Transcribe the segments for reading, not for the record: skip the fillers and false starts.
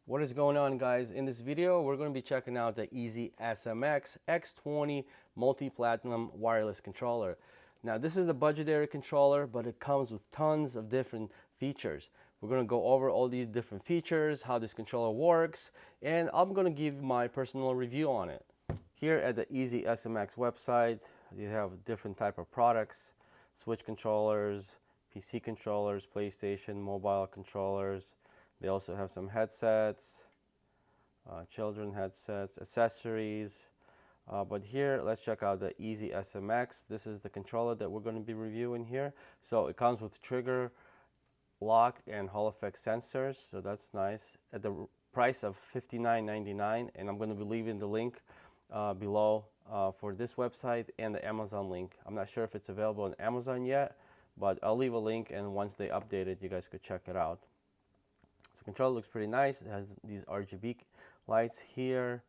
What is going on, guys? In this video we're going to be checking out the EasySMX X20 multi-platinum wireless controller. Now this is the budgetary controller, but it comes with tons of different features. We're going to go over all these different features, how this controller works, and I'm going to give my personal review on it. Here at the EasySMX website, you have different type of products: Switch controllers, PC controllers, PlayStation, mobile controllers. They also have some headsets, children headsets, accessories. But here, let's check out the EasySMX. This is the controller that we're going to be reviewing here. So it comes with trigger, lock, and Hall effect sensors. So that's nice. At the price of $59.99, and I'm going to be leaving the link below for this website and the Amazon link. I'm not sure if it's available on Amazon yet, but I'll leave a link, and once they update it, you guys could check it out. So the controller looks pretty nice. It has these RGB lights here.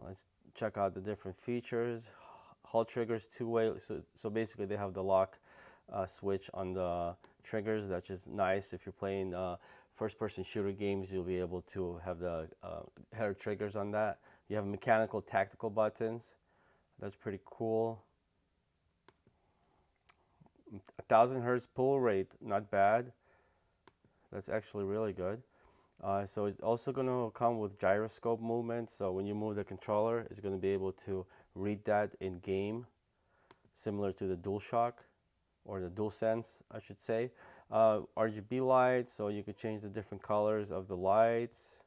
Let's check out the different features. Hall triggers two-way, so basically they have the lock switch on the triggers. That's just nice. If you're playing first-person shooter games, you'll be able to have the header triggers on that. You have mechanical tactical buttons. That's pretty cool. 1000 hertz pull rate, not bad. That's actually really good. So it's also going to come with gyroscope movement. So when you move the controller, it's going to be able to read that in game, similar to the DualShock or the DualSense, I should say. RGB lights, so you could change the different colors of the lights.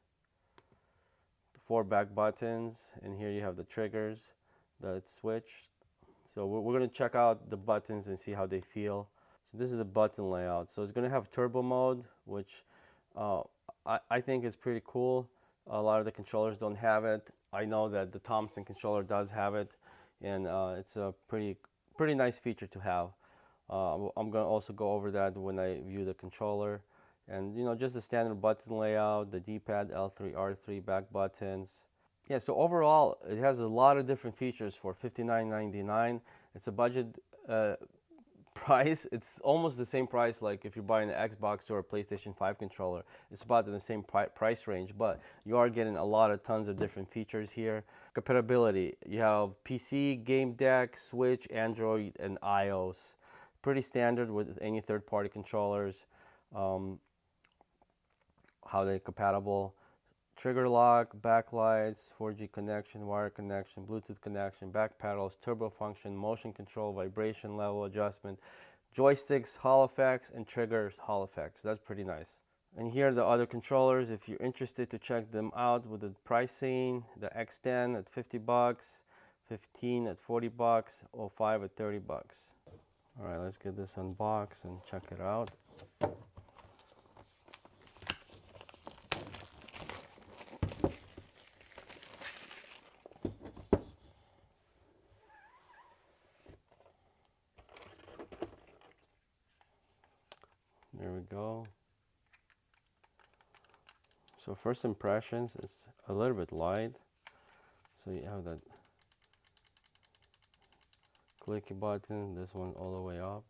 4 back buttons, and here you have the triggers, the switch. So we're going to check out the buttons and see how they feel. So this is the button layout. So it's going to have turbo mode, which I think is pretty cool. A lot of the controllers don't have it. I know that the Thompson controller does have it, and it's a pretty nice feature to have. I'm going to also go over that when I view the controller. And just the standard button layout, the D-pad, L3, R3, back buttons. Yeah, so overall, it has a lot of different features for $59.99. It's a budget price. It's almost the same price like if you're buying an Xbox or a PlayStation 5 controller. It's about in the same price range, but you are getting a lot of tons of different features here. Compatibility, you have PC, game deck, Switch, Android, and iOS. Pretty standard with any third-party controllers. How they're compatible: trigger lock, backlights, 4G connection, wire connection, Bluetooth connection, back pedals, turbo function, motion control, vibration level adjustment, joysticks, Hall effects, and triggers, Hall effects. That's pretty nice. And here are the other controllers if you're interested to check them out with the pricing. The X10 at 50 bucks, 15 at 40 bucks, 05 at 30 bucks. All right, let's get this unboxed and check it out. There we go. So first impressions, it's a little bit light. So you have that clicky button, this one all the way up.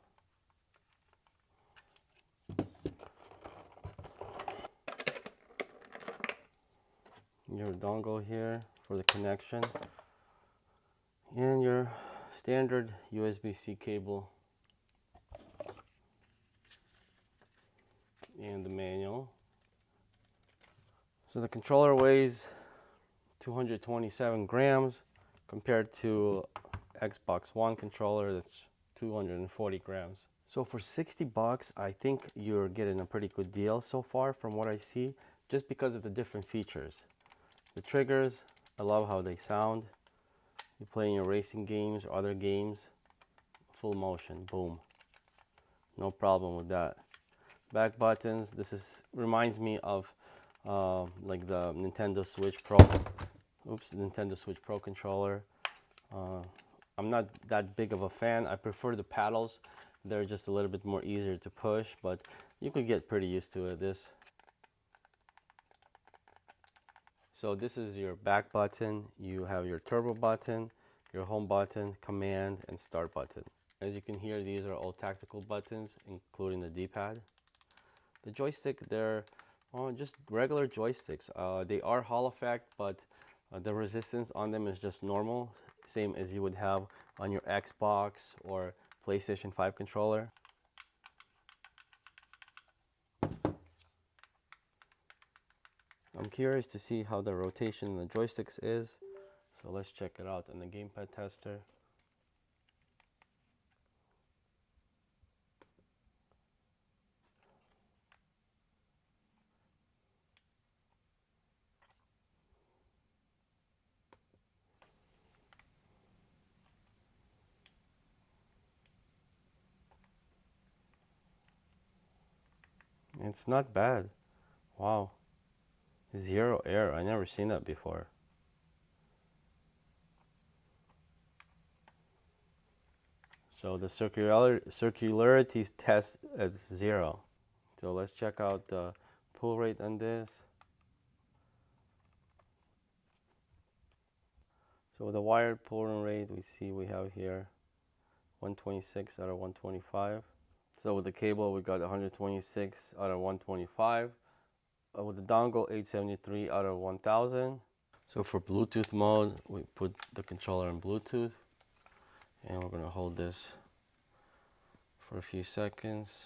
Your dongle here for the connection, and your standard USB-C cable, and the manual. So the controller weighs 227 grams compared to Xbox One controller that's 240 grams. So for 60 bucks, I think you're getting a pretty good deal so far from what I see, just because of the different features. The triggers, I love how they sound. You're playing your racing games or other games, full motion, boom. No problem with that. Back buttons, reminds me of like the Nintendo Switch Pro. Nintendo Switch Pro controller. I'm not that big of a fan. I prefer the paddles. They're just a little bit more easier to push, but you could get pretty used to this. So this is your back button. You have your turbo button, your home button, command, and start button. As you can hear, these are all tactical buttons, including the D-pad. The joystick, they're Oh, just regular joysticks. They are Hall effect, but the resistance on them is just normal, same as you would have on your Xbox or PlayStation 5 controller. I'm curious to see how the rotation in the joysticks is, so let's check it out in the gamepad tester. It's not bad. Wow. Zero error. I never seen that before. So the circularity test is 0. So let's check out the pull rate on this. So the wired pull rate we have here 126 out of 125. So with the cable we got 126 out of 125. With the dongle 873 out of 1000. So for Bluetooth mode we put the controller in Bluetooth, and we're going to hold this for a few seconds.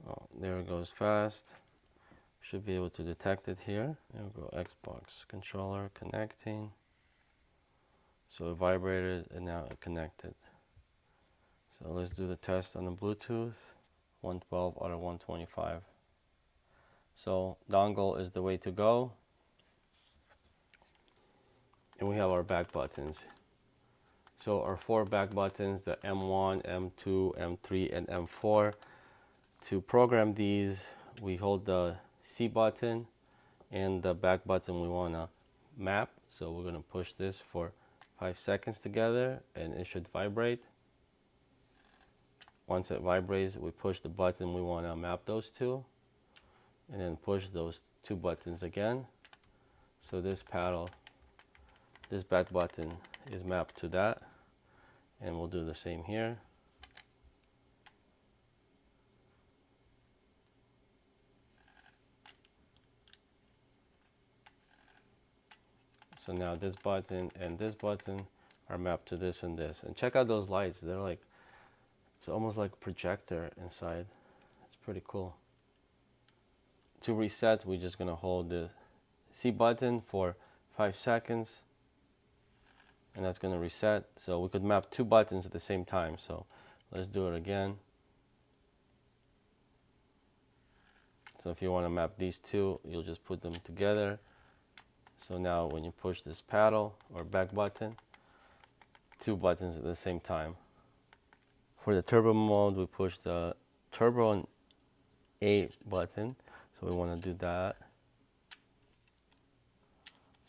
Oh, there it goes fast. Should be able to detect it here. There we go, Xbox controller connecting. So it vibrated and now it connected. So let's do the test on the Bluetooth. 112 out of 125. So dongle is the way to go. And we have our back buttons. So our 4 back buttons, the M1, M2, M3, and M4. To program these, we hold the C button and the back button we want to map. So we're going to push this for 5 seconds together and it should vibrate. Once it vibrates, we push the button we want to map those two, and then push those 2 buttons again. So this paddle, this back button is mapped to that, and we'll do the same here. So now this button and this button are mapped to this and this. And check out those lights. They're like, it's almost like a projector inside. It's pretty cool. To reset, we're just gonna hold the C button for 5 seconds, and that's gonna reset. So we could map 2 buttons at the same time. So let's do it again. So if you want to map these 2, you'll just put them together. So now when you push this paddle or back button, 2 buttons at the same time. For the turbo mode, we push the turbo and A button. So we want to do that.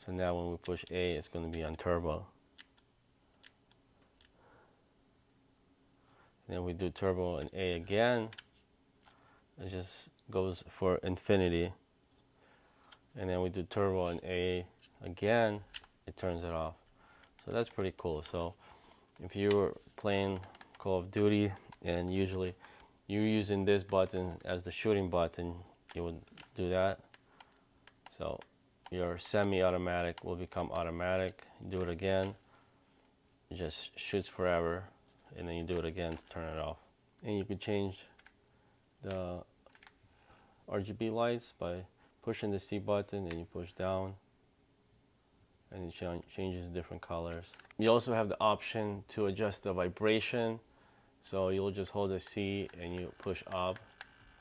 So now when we push A, it's going to be on turbo. And then we do turbo and A again. It just goes for infinity. And then we do turbo and A again, it turns it off. So that's pretty cool. So if you were playing Call of Duty and usually you're using this button as the shooting button, you would do that. So your semi-automatic will become automatic. Do it again, it just shoots forever, and then you do it again to turn it off. And you could change the RGB lights by pushing the C button and you push down, and it changes different colors. You also have the option to adjust the vibration. So you'll just hold the C and you push up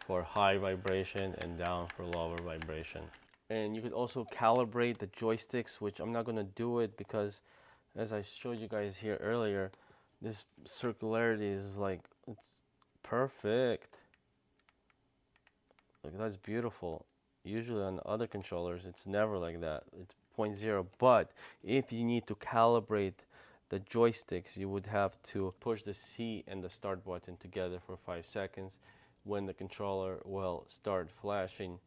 for high vibration and down for lower vibration. And you could also calibrate the joysticks, which I'm not going to do it because, as I showed you guys here earlier, this circularity is like, it's perfect. Like, that's beautiful. Usually on other controllers, it's never like that. It's 0.0. But if you need to calibrate the joysticks, you would have to push the C and the start button together for 5 seconds. When the controller will start flashing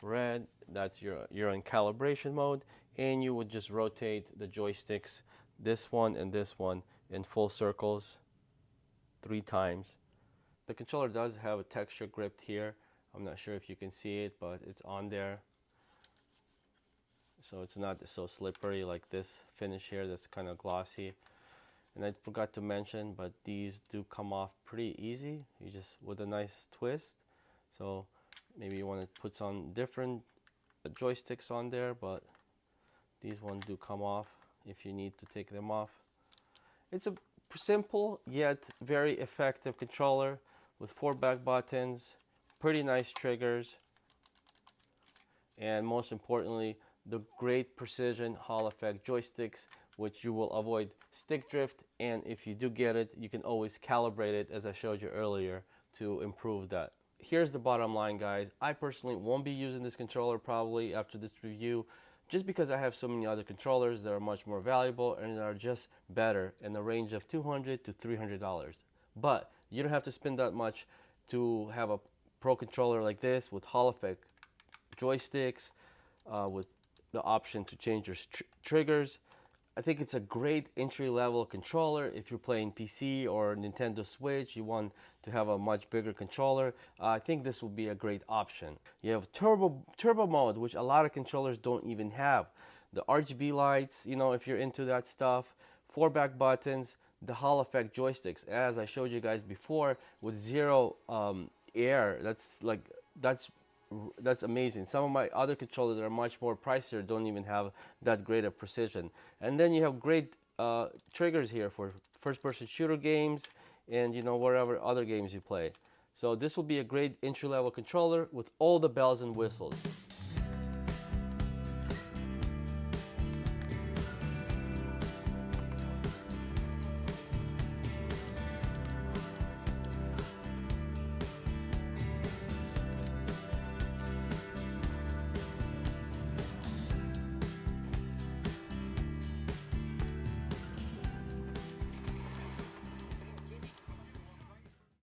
red, that's you're in calibration mode, and you would just rotate the joysticks, this one and this one, in full circles 3 times. The controller does have a texture grip here. I'm not sure if you can see it, but it's on there. So it's not so slippery like this finish here that's kind of glossy. And I forgot to mention, but these do come off pretty easy. You just, with a nice twist. So maybe you want to put some different joysticks on there, but these ones do come off if you need to take them off. It's a simple yet very effective controller with 4 back buttons, pretty nice triggers, and most importantly, the great precision Hall effect joysticks, which you will avoid stick drift, and if you do get it, you can always calibrate it as I showed you earlier to improve that. Here's the bottom line, guys. I personally won't be using this controller probably after this review, just because I have so many other controllers that are much more valuable and are just better in the range of $200 to $300. But you don't have to spend that much to have a pro controller like this with Hall effect joysticks, with the option to change your triggers. I think it's a great entry-level controller. If you're playing PC or Nintendo Switch, you want to have a much bigger controller, I think this will be a great option. You have turbo mode, which a lot of controllers don't even have. The RGB lights, you know, if you're into that stuff. 4 back buttons, the Hall effect joysticks, as I showed you guys before, with zero air. That's amazing. Some of my other controllers that are much more pricier don't even have that great of precision. And then you have great triggers here for first-person shooter games and, you know, whatever other games you play. So this will be a great entry-level controller with all the bells and whistles.